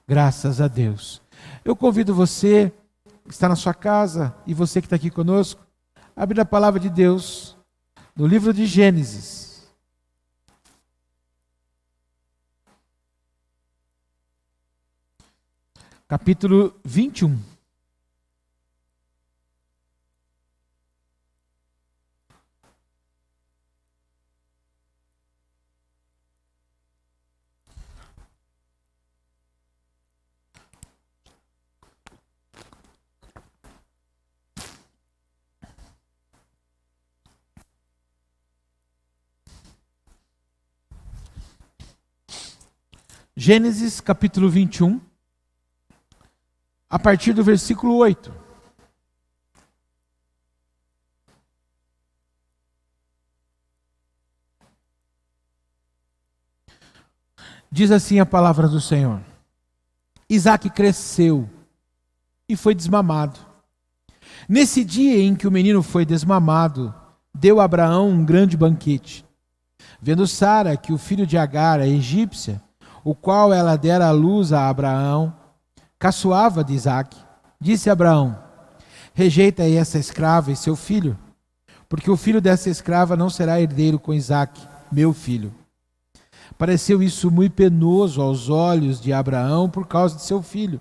Graças a Deus. Eu convido você que está na sua casa e você que está aqui conosco, a abrir a palavra de Deus no livro de Gênesis. Capítulo 21. Gênesis capítulo 21, a partir do versículo 8. Diz assim a palavra do Senhor: Isaque cresceu e foi desmamado. Nesse dia em que o menino foi desmamado, deu a Abraão um grande banquete. Vendo Sara que o filho de Agar, a egípcia, o qual ela dera à luz a Abraão, caçoava de Isaque, disse a Abraão: rejeita aí essa escrava e seu filho, porque o filho dessa escrava não será herdeiro com Isaque, meu filho. Pareceu isso muito penoso aos olhos de Abraão por causa de seu filho.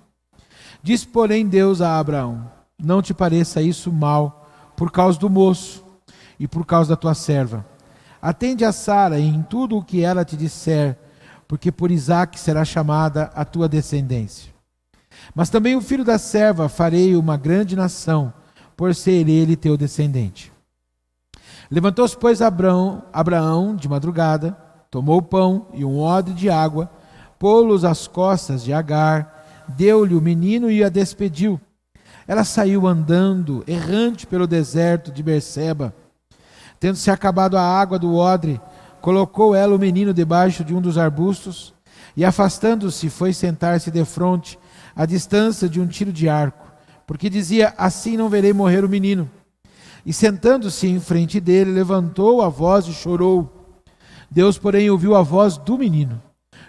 Disse, porém, Deus a Abraão: não te pareça isso mal por causa do moço e por causa da tua serva. Atende a Sara em tudo o que ela te disser, porque por Isaque será chamada a tua descendência. Mas também o filho da serva farei uma grande nação, por ser ele teu descendente. Levantou-se, pois, Abraão de madrugada, tomou o pão e um odre de água, pô-los às costas de Agar, deu-lhe o menino e a despediu. Ela saiu andando, errante pelo deserto de Berseba. Tendo-se acabado a água do odre, colocou ela o menino debaixo de um dos arbustos e, afastando-se, foi sentar-se defronte, à distância de um tiro de arco, porque dizia: assim não verei morrer o menino. E sentando-se em frente dele, levantou a voz e chorou. Deus, porém, ouviu a voz do menino.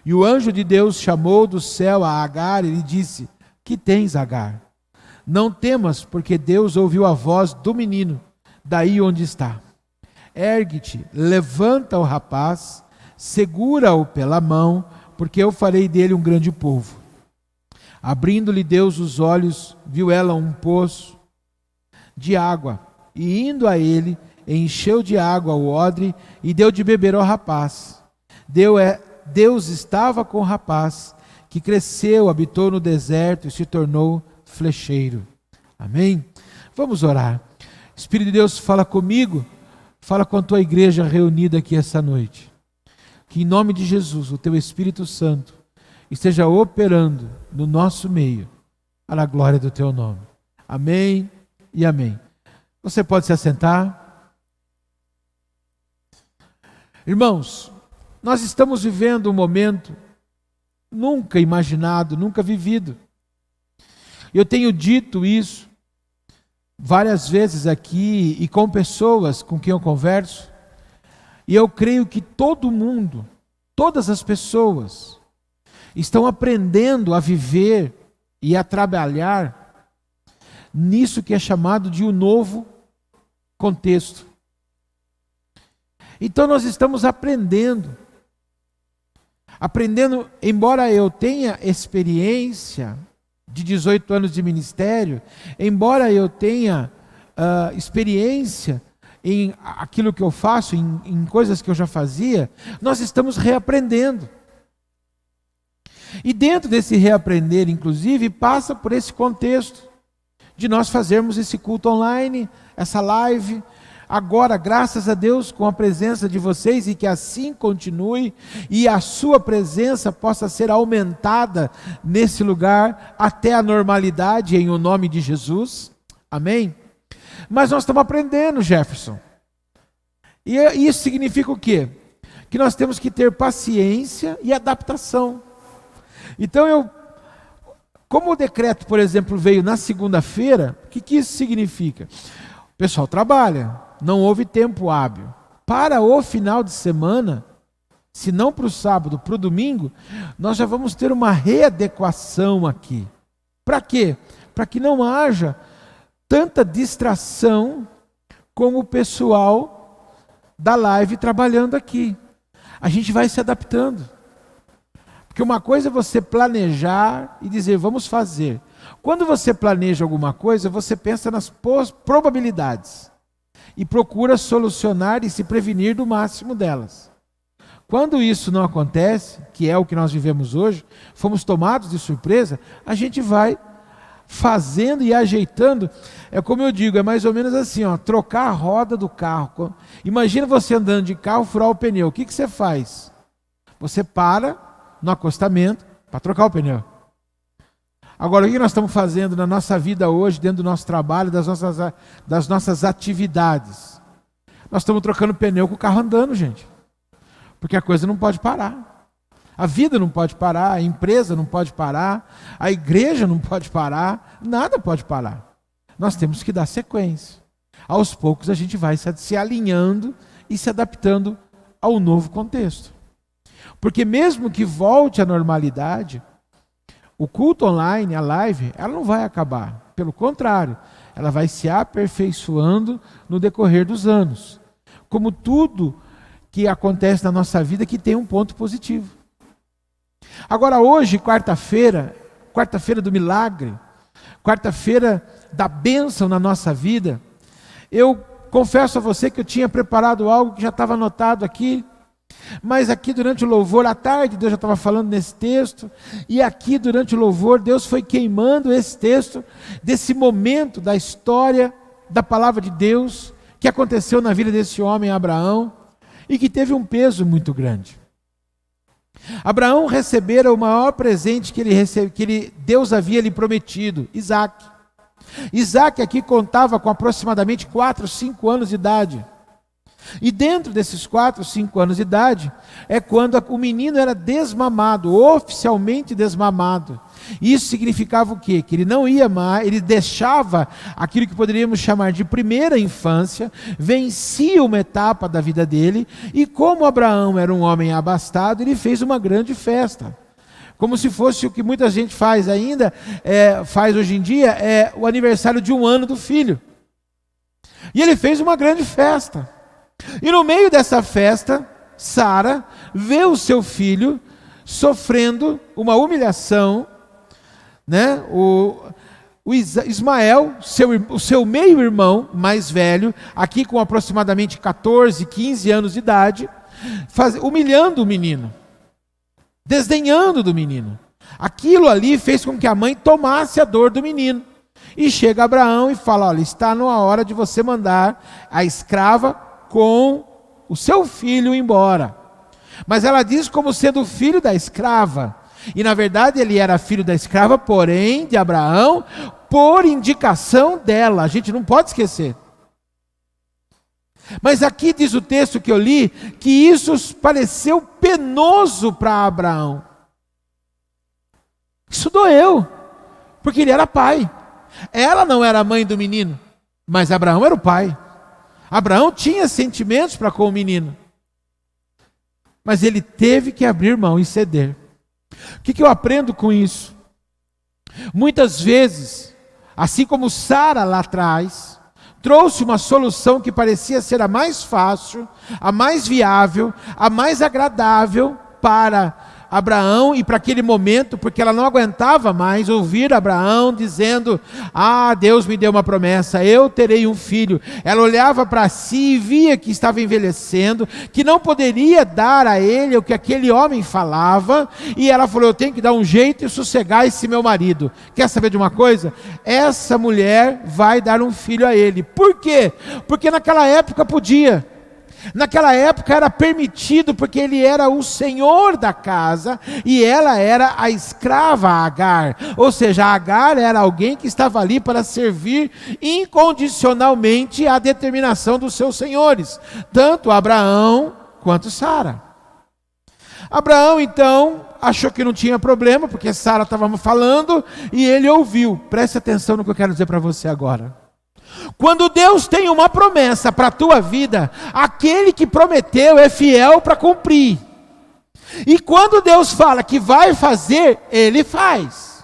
E o anjo de Deus chamou do céu a Agar e lhe disse: que tens, Agar? Não temas, porque Deus ouviu a voz do menino, daí onde está. Ergue-te, levanta o rapaz, segura-o pela mão, porque eu farei dele um grande povo. Abrindo-lhe Deus os olhos, viu ela um poço de água, e indo a ele, encheu de água o odre e deu de beber ao rapaz. Deus estava com o rapaz, que cresceu, habitou no deserto e se tornou flecheiro. Amém? Vamos orar. Espírito de Deus, fala comigo. Fala com a tua igreja reunida aqui essa noite. Que em nome de Jesus, o teu Espírito Santo esteja operando no nosso meio, para a glória do teu nome. Amém e amém. Você pode se assentar. Irmãos, nós estamos vivendo um momento nunca imaginado, nunca vivido. Eu tenho dito isso várias vezes aqui e com pessoas com quem eu converso, e eu creio que todo mundo, todas as pessoas, estão aprendendo a viver e a trabalhar nisso que é chamado de um novo contexto. Então nós estamos aprendendo, embora eu tenha experiência de 18 anos de ministério, embora eu tenha experiência em aquilo que eu faço, em coisas que eu já fazia, nós estamos reaprendendo. E dentro desse reaprender, inclusive, passa por esse contexto de nós fazermos esse culto online, essa live, agora, graças a Deus, com a presença de vocês, e que assim continue, e a sua presença possa ser aumentada nesse lugar até a normalidade, em o nome de Jesus. Amém? Mas nós estamos aprendendo, Jefferson. E isso significa o quê? Que nós temos que ter paciência e adaptação. Então como o decreto, por exemplo, veio na segunda-feira, o que isso significa? O pessoal trabalha, não houve tempo hábil. Para o final de semana, se não para o sábado, para o domingo, nós já vamos ter uma readequação aqui. Para quê? Para que não haja tanta distração com o pessoal da live trabalhando aqui. A gente vai se adaptando. Porque uma coisa é você planejar e dizer, vamos fazer. Quando você planeja alguma coisa, você pensa nas probabilidades e procura solucionar e se prevenir do máximo delas. Quando isso não acontece, que é o que nós vivemos hoje, fomos tomados de surpresa, a gente vai fazendo e ajeitando. É como eu digo, é mais ou menos assim, ó, trocar a roda do carro. Imagina você andando de carro, furar o pneu. O que você faz? Você para no acostamento para trocar o pneu. Agora, o que nós estamos fazendo na nossa vida hoje, dentro do nosso trabalho, das nossas atividades? Nós estamos trocando pneu com o carro andando, gente. Porque a coisa não pode parar. A vida não pode parar, a empresa não pode parar, a igreja não pode parar, nada pode parar. Nós temos que dar sequência. Aos poucos a gente vai se alinhando e se adaptando ao novo contexto. Porque mesmo que volte à normalidade, o culto online, a live, ela não vai acabar. Pelo contrário, ela vai se aperfeiçoando no decorrer dos anos. Como tudo que acontece na nossa vida que tem um ponto positivo. Agora hoje, quarta-feira do milagre, quarta-feira da bênção na nossa vida, eu confesso a você que eu tinha preparado algo que já estava anotado aqui, mas aqui durante o louvor, à tarde, Deus já estava falando nesse texto, e aqui durante o louvor, Deus foi queimando esse texto, desse momento da história, da palavra de Deus, que aconteceu na vida desse homem, Abraão, e que teve um peso muito grande. Abraão recebera o maior presente que Deus havia lhe prometido, Isaac. Isaac aqui contava com aproximadamente 4, 5 anos de idade. E dentro desses 4, 5 anos de idade, é quando o menino era desmamado, oficialmente desmamado. Isso significava o quê? Que ele não ia mais, ele deixava aquilo que poderíamos chamar de primeira infância, vencia uma etapa da vida dele, e como Abraão era um homem abastado, ele fez uma grande festa. Como se fosse o que muita gente faz ainda, faz hoje em dia, é o aniversário de 1 ano do filho. E ele fez uma grande festa. E no meio dessa festa, Sara vê o seu filho sofrendo uma humilhação, né? O Ismael, o seu meio-irmão mais velho, aqui com aproximadamente 14, 15 anos de idade, humilhando o menino, desdenhando do menino. Aquilo ali fez com que a mãe tomasse a dor do menino. E chega Abraão e fala, olha, está na hora de você mandar a escrava com o seu filho embora. Mas ela diz como sendo filho da escrava. E na verdade ele era filho da escrava, porém de Abraão, por indicação dela. A gente não pode esquecer. Mas aqui diz o texto que eu li, que isso pareceu penoso para Abraão. Isso doeu, porque ele era pai. Ela não era a mãe do menino, mas Abraão era o pai. Abraão tinha sentimentos para com o menino, mas ele teve que abrir mão e ceder. O que eu aprendo com isso? Muitas vezes, assim como Sara lá atrás, trouxe uma solução que parecia ser a mais fácil, a mais viável, a mais agradável para Abraão e para aquele momento, porque ela não aguentava mais ouvir Abraão dizendo, Deus me deu uma promessa, eu terei um filho. Ela olhava para si e via que estava envelhecendo, que não poderia dar a ele o que aquele homem falava, e ela falou, eu tenho que dar um jeito e sossegar esse meu marido. Quer saber de uma coisa? Essa mulher vai dar um filho a ele. Por quê? Porque naquela época podia. Naquela época era permitido, porque ele era o senhor da casa e ela era a escrava Agar. Ou seja, Agar era alguém que estava ali para servir incondicionalmente à determinação dos seus senhores, tanto Abraão quanto Sara. Abraão então achou que não tinha problema, porque Sara estava falando e ele ouviu. Preste atenção no que eu quero dizer para você agora. Quando Deus tem uma promessa para a tua vida, aquele que prometeu é fiel para cumprir. E quando Deus fala que vai fazer, Ele faz.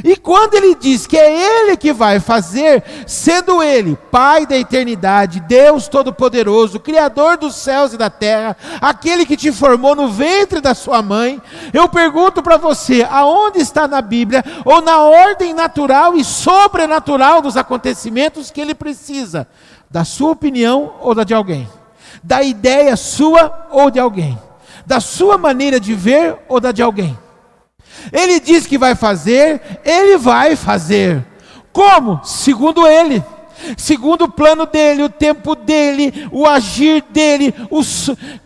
E quando Ele diz que é Ele que vai fazer, sendo Ele, Pai da eternidade, Deus Todo-Poderoso, Criador dos céus e da terra, aquele que te formou no ventre da sua mãe, eu pergunto para você, aonde está na Bíblia, ou na ordem natural e sobrenatural dos acontecimentos que Ele precisa? Da sua opinião ou da de alguém? Da ideia sua ou de alguém? Da sua maneira de ver ou da de alguém? Ele diz que vai fazer, Ele vai fazer. Como? Segundo Ele. Segundo o plano dEle, o tempo dEle, o agir dEle.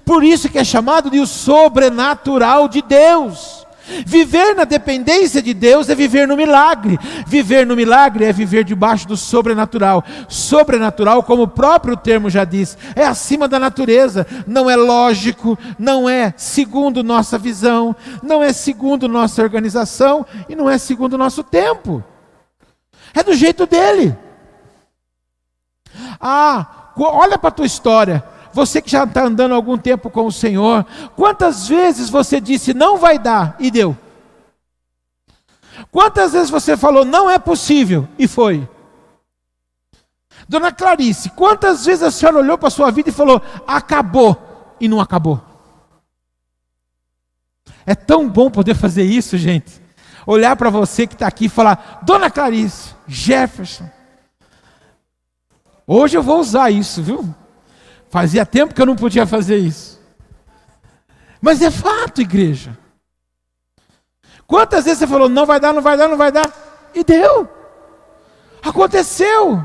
Por isso que é chamado de o sobrenatural de Deus. Viver na dependência de Deus é viver no milagre. Viver no milagre é viver debaixo do sobrenatural. Sobrenatural, como o próprio termo já diz, é acima da natureza. Não é lógico, não é segundo nossa visão, não é segundo nossa organização e não é segundo nosso tempo. É do jeito dele. Olha para a tua história. Você que já está andando há algum tempo com o Senhor, quantas vezes você disse não vai dar e deu? Quantas vezes você falou não é possível e foi? Dona Clarice, quantas vezes a senhora olhou para a sua vida e falou acabou e não acabou? É tão bom poder fazer isso, gente. Olhar para você que está aqui e falar, Dona Clarice, Jefferson, hoje eu vou usar isso, viu? Fazia tempo que eu não podia fazer isso. Mas é fato, igreja. Quantas vezes você falou, não vai dar, não vai dar, não vai dar, e deu. Aconteceu.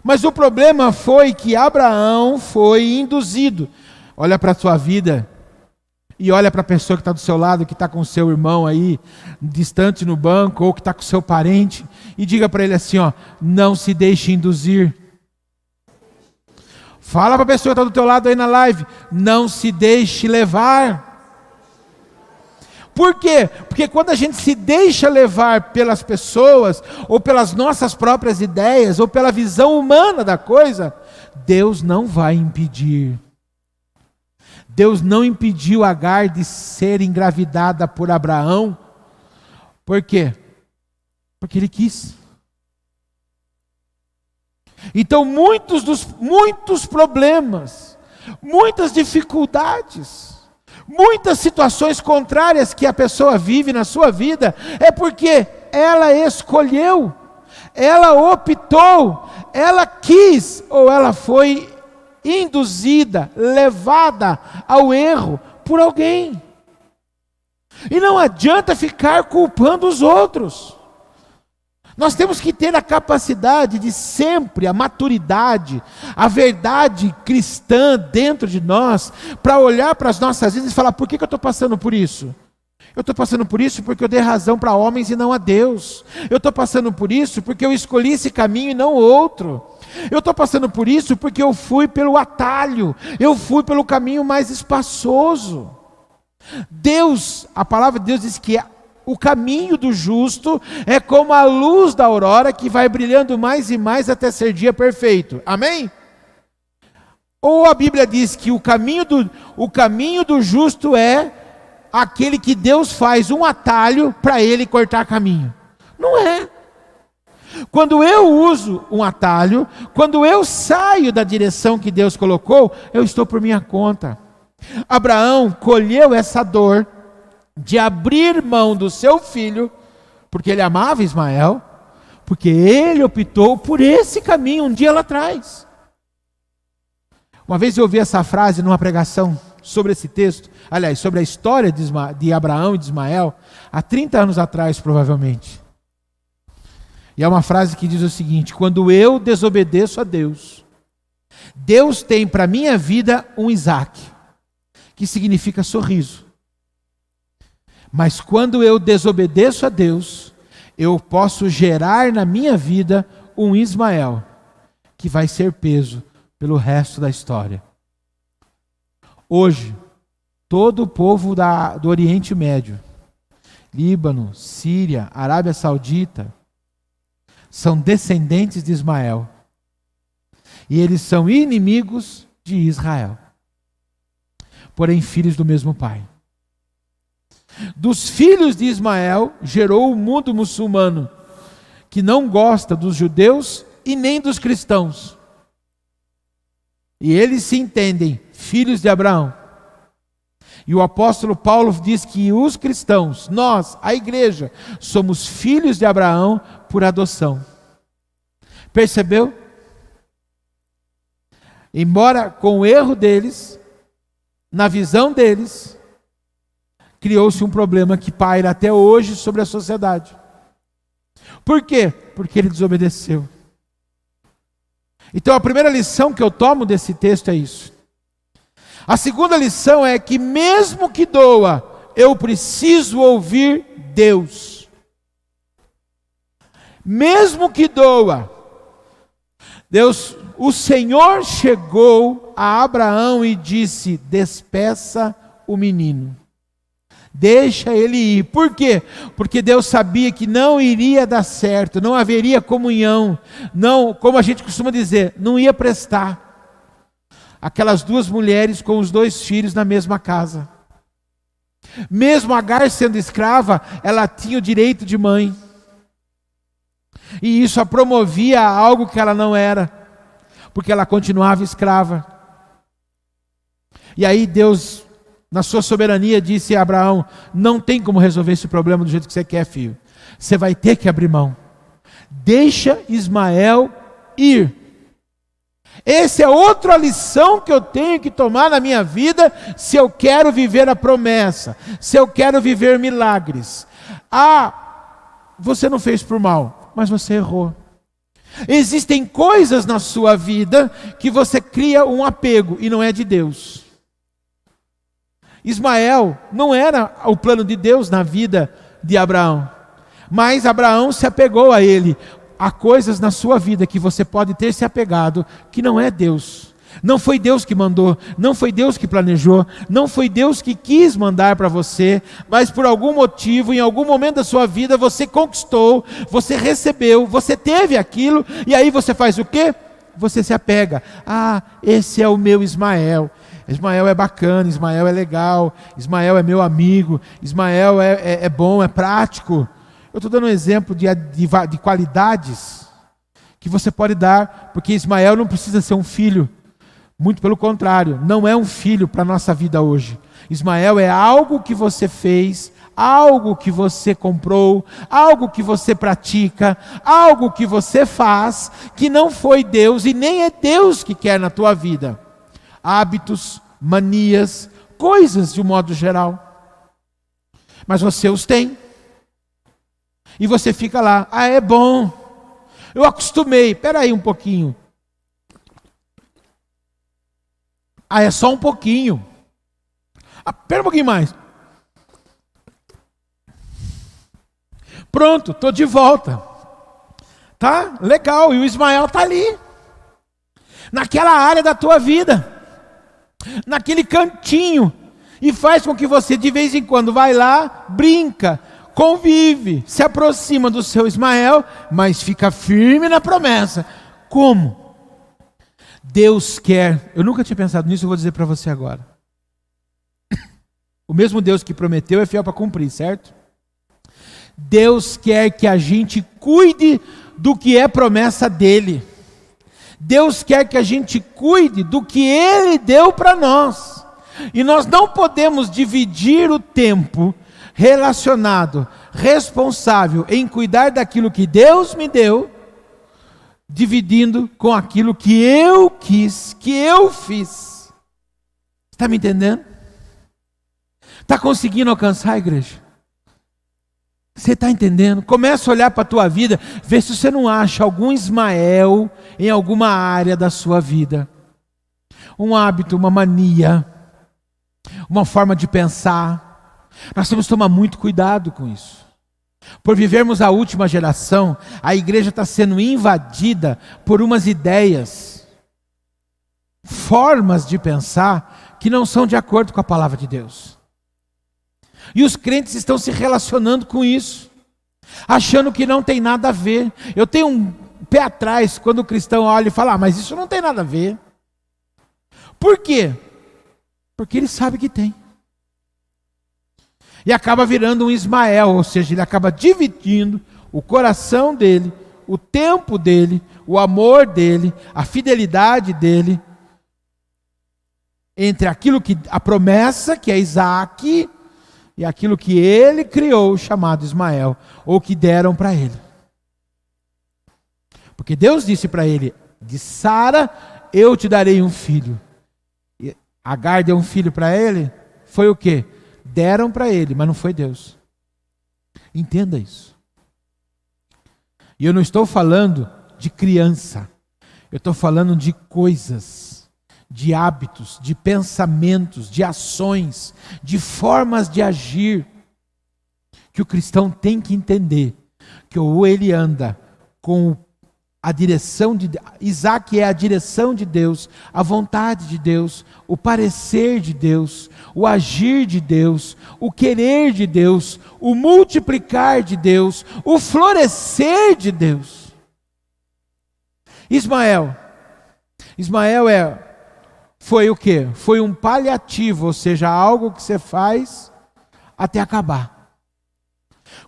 Mas o problema foi que Abraão foi induzido. Olha para a sua vida e olha para a pessoa que está do seu lado, que está com o seu irmão aí, distante no banco, ou que está com o seu parente, e diga para ele assim, não se deixe induzir. Fala para a pessoa que está do teu lado aí na live, não se deixe levar. Por quê? Porque quando a gente se deixa levar pelas pessoas, ou pelas nossas próprias ideias, ou pela visão humana da coisa, Deus não vai impedir. Deus não impediu Agar de ser engravidada por Abraão. Por quê? Porque Ele quis. Então muitos problemas, muitas dificuldades, muitas situações contrárias que a pessoa vive na sua vida, é porque ela escolheu, ela optou, ela quis, ou ela foi induzida, levada ao erro por alguém. E não adianta ficar culpando os outros. Nós temos que ter a capacidade de sempre, a maturidade, a verdade cristã dentro de nós, para olhar para as nossas vidas e falar, por que eu estou passando por isso? Eu estou passando por isso porque eu dei razão para homens e não a Deus. Eu estou passando por isso porque eu escolhi esse caminho e não outro. Eu estou passando por isso porque eu fui pelo atalho, eu fui pelo caminho mais espaçoso. Deus, a palavra de Deus diz que o caminho do justo é como a luz da aurora que vai brilhando mais e mais até ser dia perfeito. Amém? Ou a Bíblia diz que o caminho do justo é aquele que Deus faz um atalho para ele cortar caminho. Não é. Quando eu uso um atalho, quando eu saio da direção que Deus colocou, eu estou por minha conta. Abraão colheu essa dor de abrir mão do seu filho, porque ele amava Ismael, porque ele optou por esse caminho um dia lá atrás. Uma vez eu ouvi essa frase numa pregação sobre esse texto, aliás, sobre a história de Abraão e de Ismael, há 30 anos atrás, provavelmente. E é uma frase que diz o seguinte: quando eu desobedeço a Deus, Deus tem para minha vida um Isaac, que significa sorriso. Mas quando eu desobedeço a Deus, eu posso gerar na minha vida um Ismael, que vai ser peso pelo resto da história. Hoje, todo o povo do Oriente Médio, Líbano, Síria, Arábia Saudita, são descendentes de Ismael. E eles são inimigos de Israel. Porém, filhos do mesmo pai. Dos filhos de Ismael gerou o mundo muçulmano, que não gosta dos judeus e nem dos cristãos. E eles se entendem filhos de Abraão. E o apóstolo Paulo diz que os cristãos, nós, a igreja, somos filhos de Abraão por adoção. Percebeu? Embora com o erro deles, na visão deles, criou-se um problema que paira até hoje sobre a sociedade. Por quê? Porque ele desobedeceu. Então a primeira lição que eu tomo desse texto é isso. A segunda lição é que mesmo que doa, eu preciso ouvir Deus. Mesmo que doa, Deus, o Senhor chegou a Abraão e disse: despeça o menino. Deixa ele ir. Por quê? Porque Deus sabia que não iria dar certo, não haveria comunhão, não, como a gente costuma dizer, não ia prestar. Aquelas duas mulheres com os dois filhos na mesma casa. Mesmo Agar sendo escrava, ela tinha o direito de mãe. E isso a promovia a algo que ela não era, porque ela continuava escrava. E aí Deus, na sua soberania, disse a Abraão: não tem como resolver esse problema do jeito que você quer, filho. Você vai ter que abrir mão. Deixa Ismael ir. Essa é outra lição que eu tenho que tomar na minha vida, se eu quero viver a promessa, se eu quero viver milagres. Você não fez por mal, mas você errou. Existem coisas na sua vida que você cria um apego e não é de Deus. Ismael não era o plano de Deus na vida de Abraão, mas Abraão se apegou a ele. Há coisas na sua vida que você pode ter se apegado que não é Deus. Não foi Deus que mandou, não foi Deus que planejou, não foi Deus que quis mandar para você, mas por algum motivo, em algum momento da sua vida, você conquistou, você recebeu, você teve aquilo, e aí você faz o quê? Você se apega. Esse é o meu Ismael. Ismael é bacana, Ismael é legal, Ismael é meu amigo, Ismael é bom, é prático. Eu estou dando um exemplo de qualidades que você pode dar, porque Ismael não precisa ser um filho. Muito pelo contrário, não é um filho para a nossa vida hoje. Ismael é algo que você fez, algo que você comprou, algo que você pratica, algo que você faz, que não foi Deus e nem é Deus que quer na tua vida. Hábitos, manias, coisas de um modo geral. Mas você os tem. E você fica lá: é bom, eu acostumei, espera aí um pouquinho. É só um pouquinho. Espera um pouquinho mais. Pronto, estou de volta. Tá? Legal, e o Ismael está ali. Naquela área da tua vida. Naquele cantinho. E faz com que você de vez em quando vai lá, brinca, convive, se aproxima do seu Ismael, mas fica firme na promessa. Como? Deus quer, eu nunca tinha pensado nisso, eu vou dizer para você agora. O mesmo Deus que prometeu é fiel para cumprir, certo? Deus quer que a gente cuide do que é promessa dele. Deus quer que a gente cuide do que Ele deu para nós. E nós não podemos dividir o tempo relacionado, responsável em cuidar daquilo que Deus me deu, dividindo com aquilo que eu quis, que eu fiz. Está me entendendo? Está conseguindo alcançar a igreja? Você está entendendo? Começa a olhar para a tua vida, vê se você não acha algum Ismael em alguma área da sua vida. Um hábito, uma mania, uma forma de pensar. Nós temos que tomar muito cuidado com isso. Por vivermos a última geração, a igreja está sendo invadida por umas ideias, formas de pensar que não são de acordo com a palavra de Deus. E os crentes estão se relacionando com isso, achando que não tem nada a ver. Eu tenho um pé atrás quando o cristão olha e fala: mas isso não tem nada a ver. Por quê? Porque ele sabe que tem. E acaba virando um Ismael, ou seja, ele acaba dividindo o coração dele, o tempo dele, o amor dele, a fidelidade dele, entre aquilo que a promessa, que é Isaac, e aquilo que ele criou, chamado Ismael, ou que deram para ele. Porque Deus disse para ele: de Sara eu te darei um filho. E Agar deu um filho para ele, foi o quê? Deram para ele, mas não foi Deus. Entenda isso. E eu não estou falando de criança, eu estou falando de coisas, de hábitos, de pensamentos, de ações, de formas de agir, que o cristão tem que entender, que ou ele anda com a direção de Isaac, é a direção de Deus, a vontade de Deus, o parecer de Deus, o agir de Deus, o querer de Deus, o multiplicar de Deus, o florescer de Deus. Ismael foi o quê? Foi um paliativo, ou seja, algo que você faz até acabar.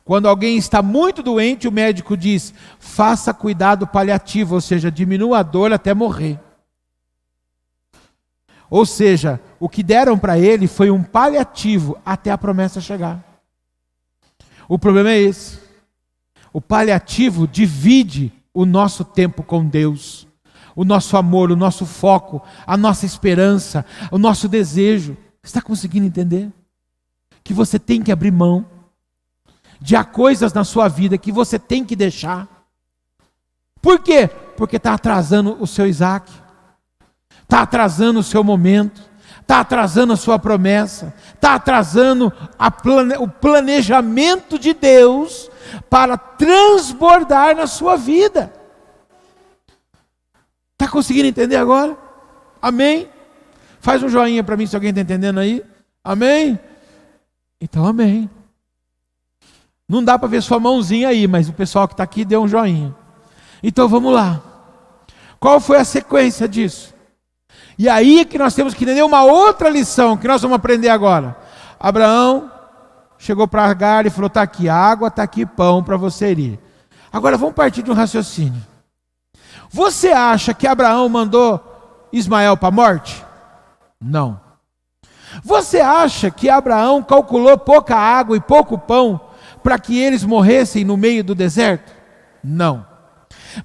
Quando alguém está muito doente, o médico diz: faça cuidado paliativo, ou seja, diminua a dor até morrer. Ou seja, o que deram para ele foi um paliativo até a promessa chegar. O problema é esse. O paliativo divide o nosso tempo com Deus, o nosso amor, o nosso foco, a nossa esperança, o nosso desejo. Você está conseguindo entender? Que você tem que abrir mão de há coisas na sua vida que você tem que deixar. Por quê? Porque está atrasando o seu Isaac, está atrasando o seu momento, está atrasando a sua promessa, está atrasando o planejamento de Deus para transbordar na sua vida. Está conseguindo entender agora? Amém? Faz um joinha para mim se alguém está entendendo aí. Amém? Então amém. Não dá para ver sua mãozinha aí, mas o pessoal que está aqui deu um joinha. Então vamos lá. Qual foi a sequência disso? E aí que nós temos que entender uma outra lição que nós vamos aprender agora. Abraão chegou para Agar e falou: está aqui água, está aqui pão para você ir. Agora vamos partir de um raciocínio. Você acha que Abraão mandou Ismael para a morte? Não. Você acha que Abraão calculou pouca água e pouco pão para que eles morressem no meio do deserto? Não.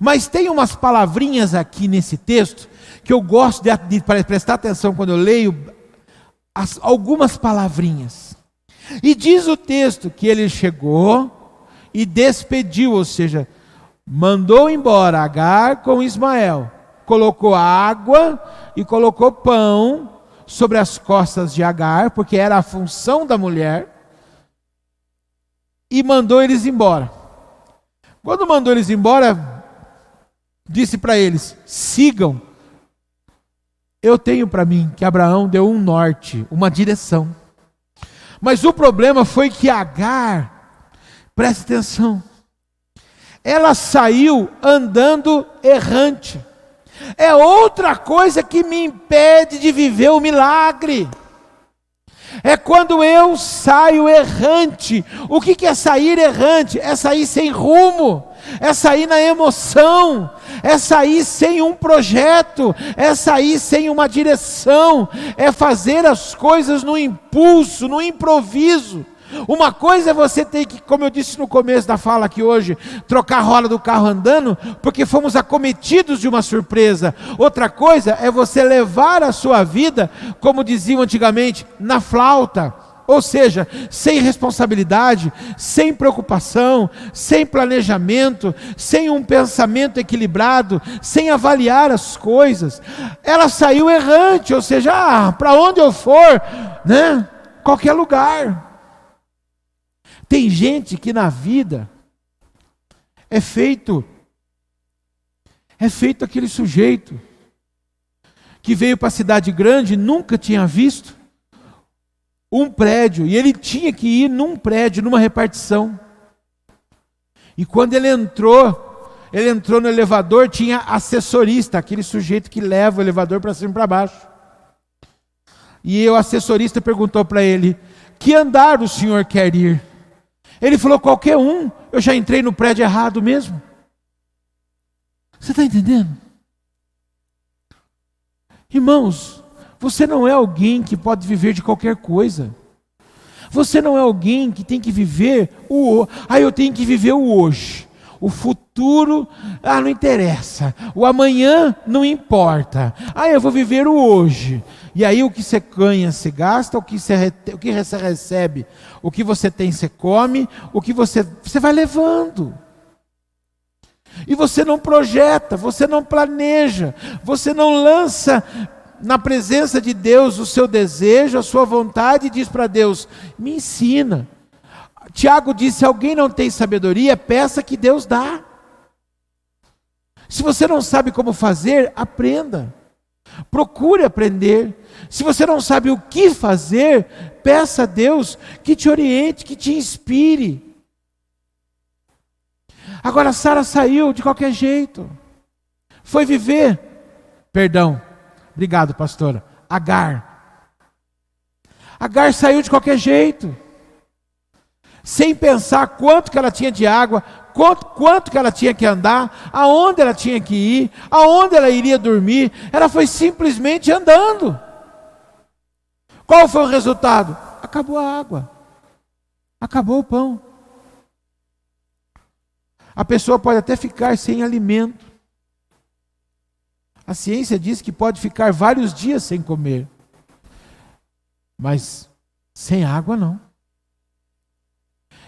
Mas tem umas palavrinhas aqui nesse texto que eu gosto de prestar atenção quando eu leio algumas palavrinhas. E diz o texto que ele chegou e despediu, ou seja, mandou embora Agar com Ismael, colocou água e colocou pão sobre as costas de Agar, porque era a função da mulher, e mandou eles embora. Quando mandou eles embora, disse para eles: sigam. Eu tenho para mim que Abraão deu um norte, uma direção. Mas o problema foi que Agar, preste atenção, ela saiu andando errante. É outra coisa que me impede de viver o milagre. É quando eu saio errante. O que é sair errante? É sair sem rumo, é sair na emoção, é sair sem um projeto, é sair sem uma direção, é fazer as coisas no impulso, no improviso. Uma coisa é você ter que, como eu disse no começo da fala aqui hoje, trocar a roda do carro andando, porque fomos acometidos de uma surpresa. Outra coisa é você levar a sua vida, como diziam antigamente, na flauta. Ou seja, sem responsabilidade, sem preocupação, sem planejamento, sem um pensamento equilibrado, sem avaliar as coisas. Ela saiu errante, ou seja, para onde eu for, né? Qualquer lugar. Tem gente que na vida é feito aquele sujeito que veio para a cidade grande e nunca tinha visto um prédio, e ele tinha que ir num prédio, numa repartição. E quando ele entrou no elevador, tinha assessorista, aquele sujeito que leva o elevador para cima e para baixo. E o assessorista perguntou para ele: Que andar o senhor quer ir? Ele falou, qualquer um. Eu já entrei no prédio errado mesmo. Você está entendendo? Irmãos, você não é alguém que pode viver de qualquer coisa. Você não é alguém que tem que viver eu tenho que viver o hoje. O futuro, não interessa. O amanhã não importa. Eu vou viver o hoje. E aí o que você ganha, você gasta, o que você recebe, o que você tem, você come, o que você vai levando. E você não projeta, você não planeja, você não lança na presença de Deus o seu desejo, a sua vontade, e diz para Deus, me ensina. Tiago disse, se alguém não tem sabedoria, peça que Deus dá. Se você não sabe como fazer, aprenda. Procure aprender. Se você não sabe o que fazer, peça a Deus que te oriente, que te inspire. Agora Sara saiu de qualquer jeito. Foi viver. Obrigado, pastora. Agar saiu de qualquer jeito. Sem pensar quanto que ela tinha de água, quanto que ela tinha que andar, aonde ela tinha que ir, aonde ela iria dormir. Ela foi simplesmente andando. Qual foi o resultado? Acabou a água. Acabou o pão. A pessoa pode até ficar sem alimento. A ciência diz que pode ficar vários dias sem comer. Mas sem água não.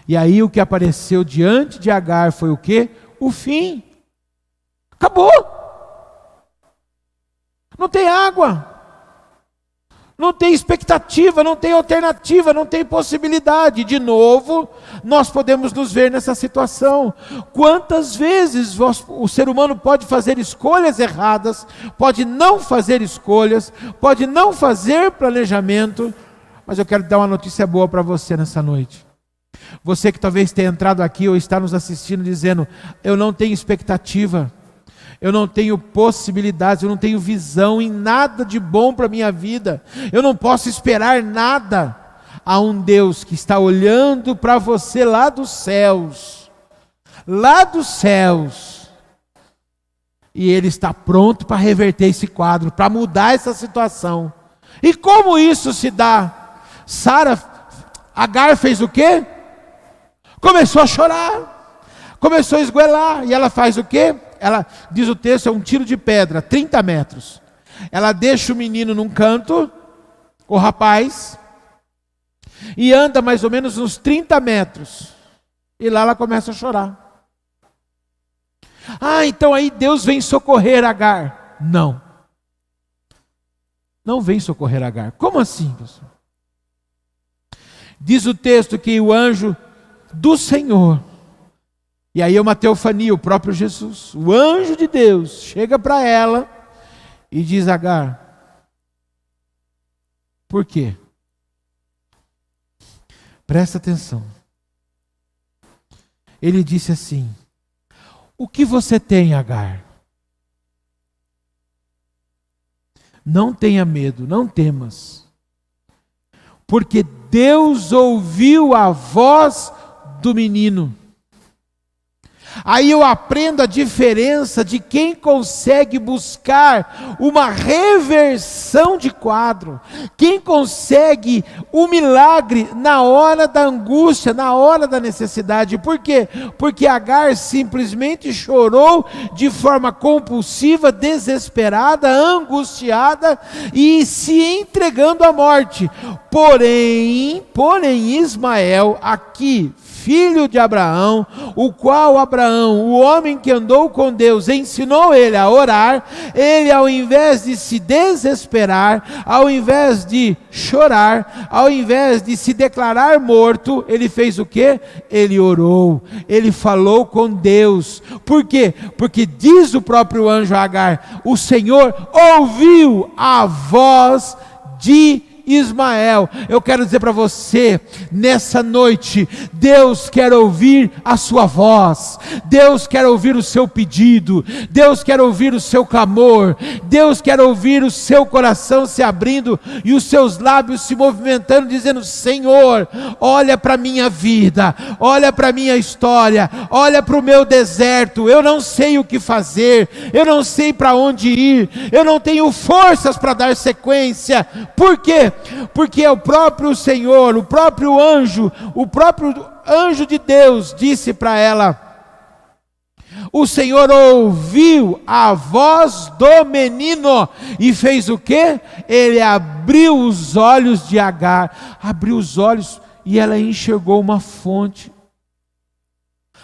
E aí o que apareceu diante de Agar foi o quê? O fim. Acabou. Não tem água. Não tem expectativa, não tem alternativa, não tem possibilidade. De novo, nós podemos nos ver nessa situação. Quantas vezes o ser humano pode fazer escolhas erradas, pode não fazer escolhas, pode não fazer planejamento, mas eu quero dar uma notícia boa para você nessa noite. Você que talvez tenha entrado aqui ou está nos assistindo dizendo, eu não tenho expectativa, eu não tenho possibilidades, eu não tenho visão em nada de bom para a minha vida, eu não posso esperar nada. Há um Deus que está olhando para você lá dos céus, e Ele está pronto para reverter esse quadro, para mudar essa situação. E como isso se dá? Agar fez o quê? Começou a chorar, começou a esgoelar, e ela faz o quê? Ela, diz o texto, é um tiro de pedra, 30 metros. Ela deixa o menino num canto, o rapaz, e anda mais ou menos uns 30 metros. E lá ela começa a chorar. Então aí Deus vem socorrer Agar. Não. Não vem socorrer Agar. Como assim, pessoal? Diz o texto que o anjo do Senhor, e aí é uma teofania, o próprio Jesus, o anjo de Deus chega para ela e diz, Agar, por quê? Presta atenção. Ele disse assim, o que você tem, Agar? Não tenha medo, não temas, porque Deus ouviu a voz do menino. Aí eu aprendo a diferença de quem consegue buscar uma reversão de quadro, quem consegue o milagre na hora da angústia, na hora da necessidade. Por quê? Porque Agar simplesmente chorou de forma compulsiva, desesperada, angustiada e se entregando à morte. Porém Ismael, aqui, filho de Abraão, o qual Abraão, o homem que andou com Deus, ensinou ele a orar, ele ao invés de se desesperar, ao invés de chorar, ao invés de se declarar morto, ele fez o quê? Ele orou, ele falou com Deus. Por quê? Porque diz o próprio anjo a Agar, o Senhor ouviu a voz de Ismael. Eu quero dizer para você, nessa noite, Deus quer ouvir a sua voz, Deus quer ouvir o seu pedido, Deus quer ouvir o seu clamor, Deus quer ouvir o seu coração se abrindo e os seus lábios se movimentando, dizendo: Senhor, olha para a minha vida, olha para a minha história, olha para o meu deserto. Eu não sei o que fazer, eu não sei para onde ir, eu não tenho forças para dar sequência. Por quê? Porque é o próprio Senhor, o próprio anjo de Deus disse para ela: o Senhor ouviu a voz do menino e fez o quê? Ele abriu os olhos de Agar, abriu os olhos e ela enxergou uma fonte.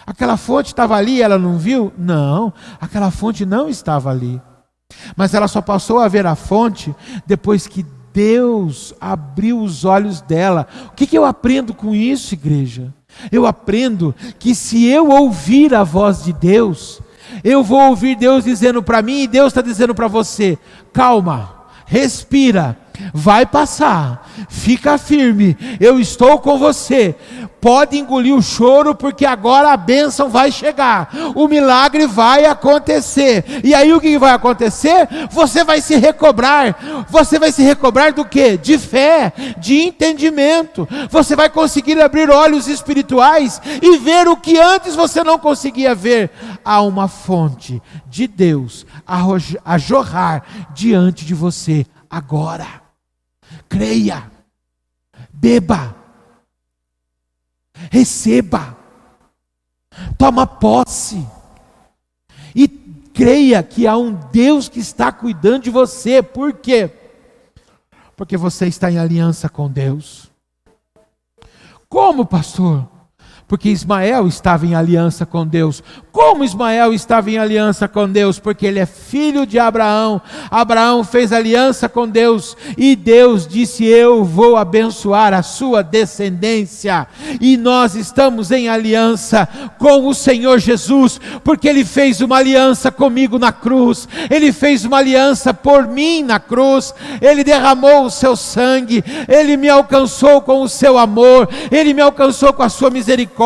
Aquela fonte estava ali, ela não viu? Não, aquela fonte não estava ali. Mas ela só passou a ver a fonte depois que Deus abriu os olhos dela. O que eu aprendo com isso, igreja? Eu aprendo que se eu ouvir a voz de Deus, eu vou ouvir Deus dizendo para mim, e Deus está dizendo para você: calma, respira, vai passar, fica firme, eu estou com você. Pode engolir o choro, porque agora a bênção vai chegar, o milagre vai acontecer. E aí o que vai acontecer? Você vai se recobrar. Você vai se recobrar do quê? De fé, de entendimento. Você vai conseguir abrir olhos espirituais e ver o que antes você não conseguia ver. Há uma fonte de Deus a jorrar diante de você agora. Creia, beba, receba, toma posse e creia que há um Deus que está cuidando de você. Por quê? Porque você está em aliança com Deus. Como, pastor? Porque Ismael estava em aliança com Deus. Como Ismael estava em aliança com Deus? Porque ele é filho de Abraão. Abraão fez aliança com Deus e Deus disse: eu vou abençoar a sua descendência. E nós estamos em aliança com o Senhor Jesus, porque Ele fez uma aliança comigo na cruz, Ele fez uma aliança por mim na cruz, Ele derramou o seu sangue, Ele me alcançou com o seu amor, Ele me alcançou com a sua misericórdia,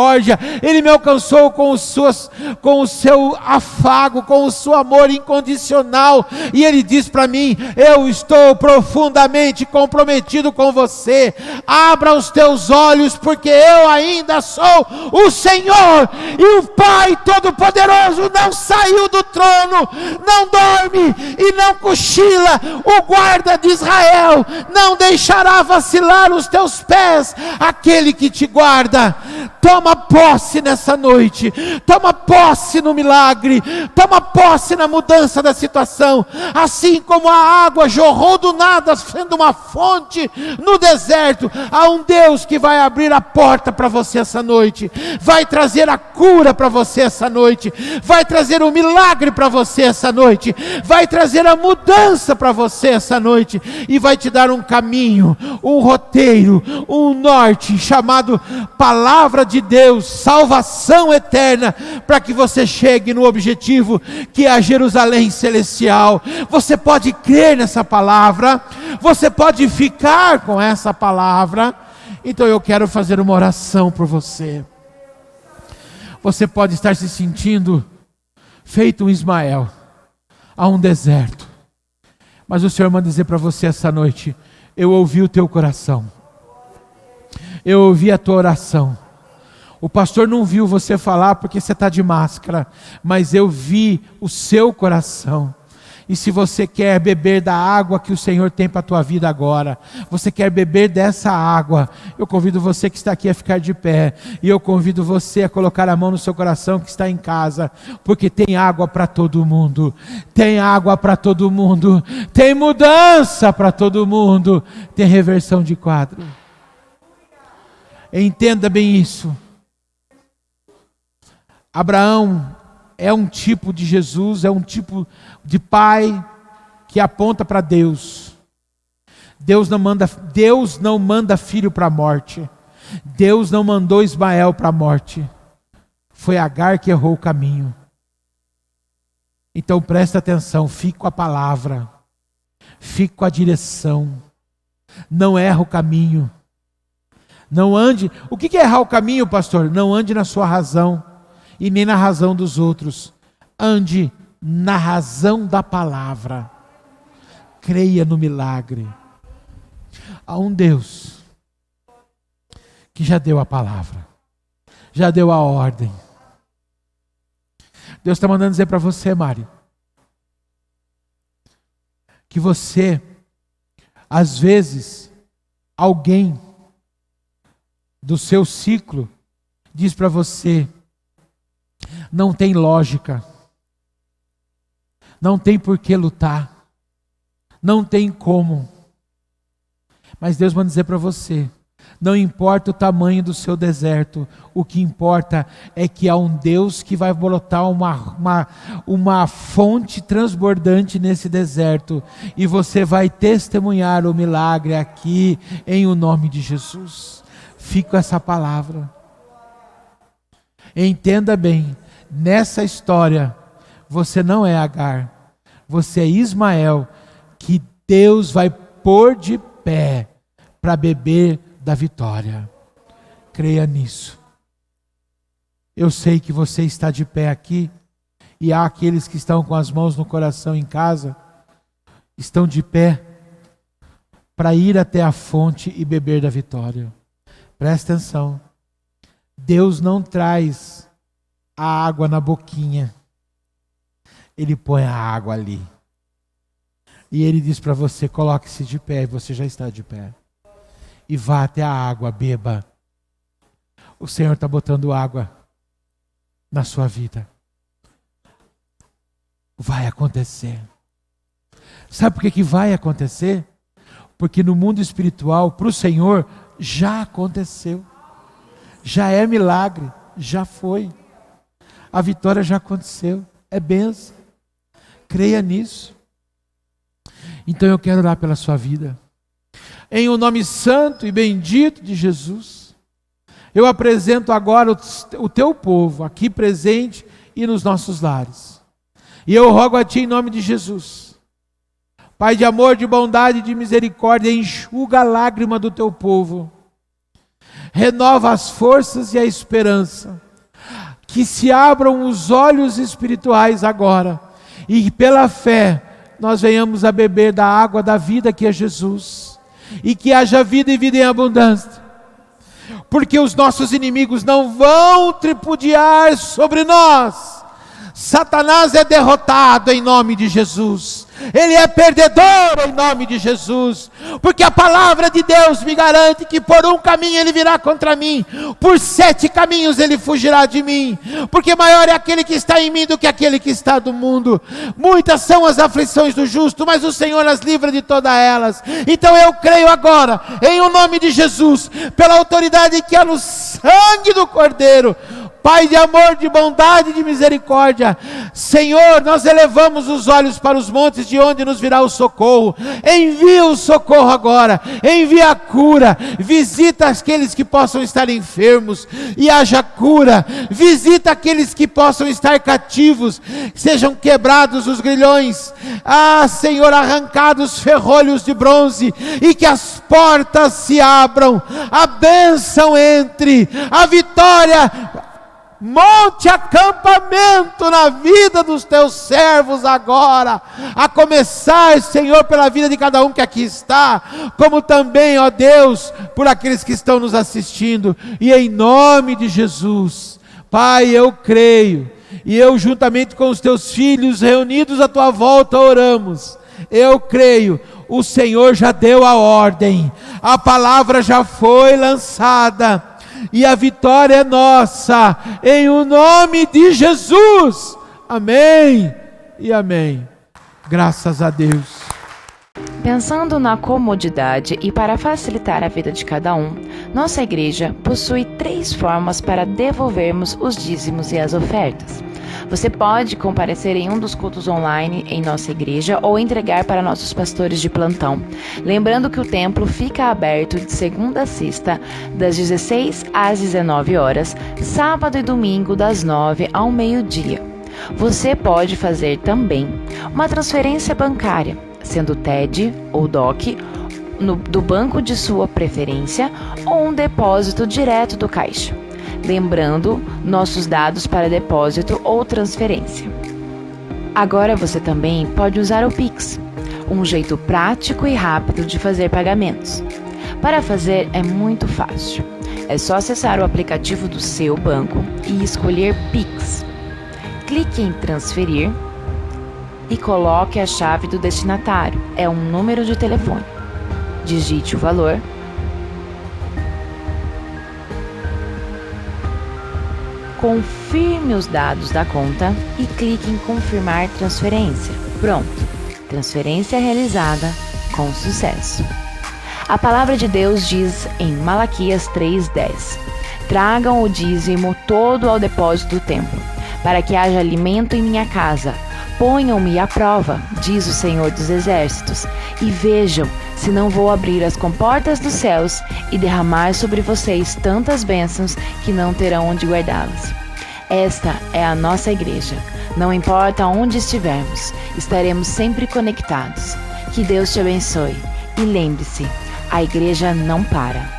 Ele me alcançou com o seu afago, com o seu amor incondicional, e Ele diz para mim: eu estou profundamente comprometido com você, abra os teus olhos, porque eu ainda sou o Senhor, e o Pai Todo-Poderoso não saiu do trono, não dorme e não cochila. O guarda de Israel não deixará vacilar os teus pés, aquele que te guarda. Toma posse nessa noite, toma posse no milagre, toma posse na mudança da situação. Assim como a água jorrou do nada, sendo uma fonte no deserto, há um Deus que vai abrir a porta para você essa noite, vai trazer a cura para você essa noite, vai trazer um milagre para você essa noite, vai trazer a mudança para você essa noite, e vai te dar um caminho, um roteiro, um norte, chamado Palavra de Deus, salvação eterna, para que você chegue no objetivo, que é a Jerusalém celestial. Você pode crer nessa palavra, você pode ficar com essa palavra. Então eu quero fazer uma oração por você. Você pode estar se sentindo feito um Ismael a um deserto, mas o Senhor manda dizer para você essa noite: eu ouvi o teu coração, eu ouvi a tua oração. O pastor não viu você falar porque você está de máscara, mas eu vi o seu coração. E se você quer beber da água que o Senhor tem para a tua vida agora, você quer beber dessa água, eu convido você que está aqui a ficar de pé, e eu convido você a colocar a mão no seu coração que está em casa, porque tem água para todo mundo, tem água para todo mundo, tem mudança para todo mundo, tem reversão de quadro. Entenda bem isso. Abraão é um tipo de Jesus, é um tipo de pai que aponta para Deus. Deus não manda filho para a morte. Deus não mandou Ismael para a morte. Foi Agar que errou o caminho. Então presta atenção, fique com a palavra, fique com a direção. Não erra o caminho. Não ande. O que é errar o caminho, pastor? Não ande na sua razão e nem na razão dos outros. Ande na razão da palavra. Creia no milagre. Há um Deus que já deu a palavra, já deu a ordem. Deus está mandando dizer para você, Mari, que você, às vezes, alguém do seu ciclo diz para você, não tem lógica, não tem por que lutar, não tem como. Mas Deus manda dizer para você, não importa o tamanho do seu deserto, o que importa é que há um Deus que vai brotar uma fonte transbordante nesse deserto, e você vai testemunhar o milagre aqui, em o nome de Jesus. Fica com essa palavra. Entenda bem, nessa história, você não é Agar, você é Ismael, que Deus vai pôr de pé para beber da vitória. Creia nisso. Eu sei que você está de pé aqui, e há aqueles que estão com as mãos no coração em casa, estão de pé para ir até a fonte e beber da vitória. Presta atenção. Deus não traz a água na boquinha. Ele põe a água ali. E Ele diz para você, coloque-se de pé, e você já está de pé. E vá até a água, beba. O Senhor está botando água na sua vida. Vai acontecer. Sabe por que vai acontecer? Porque no mundo espiritual, para o Senhor, já aconteceu. Já é milagre, já foi. A vitória já aconteceu, é bênção. Creia nisso. Então eu quero orar pela sua vida. Em o nome santo e bendito de Jesus, eu apresento agora o teu povo aqui presente e nos nossos lares. E eu rogo a ti em nome de Jesus, Pai de amor, de bondade e de misericórdia, enxuga a lágrima do teu povo, renova as forças e a esperança, que se abram os olhos espirituais agora, e pela fé nós venhamos a beber da água da vida que é Jesus, e que haja vida e vida em abundância, porque os nossos inimigos não vão tripudiar sobre nós. Satanás é derrotado em nome de Jesus. Ele é perdedor em nome de Jesus, porque a palavra de Deus me garante que por um caminho ele virá contra mim, por 7 caminhos ele fugirá de mim, porque maior é aquele que está em mim do que aquele que está do mundo. Muitas são as aflições do justo, mas o Senhor as livra de todas elas. Então eu creio agora, em o nome de Jesus, pela autoridade que há no sangue do Cordeiro, Pai de amor, de bondade e de misericórdia, Senhor, nós elevamos os olhos para os montes, de onde nos virá o socorro. Envia o socorro agora, envia a cura, visita aqueles que possam estar enfermos e haja cura, visita aqueles que possam estar cativos, sejam quebrados os grilhões, Senhor, arrancados os ferrolhos de bronze, e que as portas se abram, a bênção entre, a vitória monte acampamento na vida dos teus servos agora, a começar, Senhor, pela vida de cada um que aqui está, como também, ó Deus, por aqueles que estão nos assistindo, e em nome de Jesus, Pai, eu creio, e eu juntamente com os teus filhos reunidos à tua volta oramos, eu creio, o Senhor já deu a ordem, a palavra já foi lançada, e a vitória é nossa, em o nome de Jesus, amém e amém, graças a Deus. Pensando na comodidade e para facilitar a vida de cada um, nossa igreja possui 3 formas para devolvermos os dízimos e as ofertas. Você pode comparecer em um dos cultos online em nossa igreja ou entregar para nossos pastores de plantão. Lembrando que o templo fica aberto de segunda a sexta, das 16 às 19 horas, sábado e domingo das 9 ao meio-dia. Você pode fazer também uma transferência bancária, sendo TED ou DOC, do banco de sua preferência ou um depósito direto do caixa. Lembrando nossos dados para depósito ou transferência. Agora você também pode usar o Pix, um jeito prático e rápido de fazer pagamentos. Para fazer é muito fácil. É só acessar o aplicativo do seu banco e escolher Pix. Clique em transferir e coloque a chave do destinatário. É um número de telefone. Digite o valor. Confirme os dados da conta e clique em confirmar transferência. Pronto, transferência realizada com sucesso. A palavra de Deus diz em Malaquias 3:10: tragam o dízimo todo ao depósito do templo, para que haja alimento em minha casa. Ponham-me à prova, diz o Senhor dos Exércitos, e vejam se não vou abrir as comportas dos céus e derramar sobre vocês tantas bênçãos que não terão onde guardá-las. Esta é a nossa igreja. Não importa onde estivermos, estaremos sempre conectados. Que Deus te abençoe. E lembre-se, a igreja não para.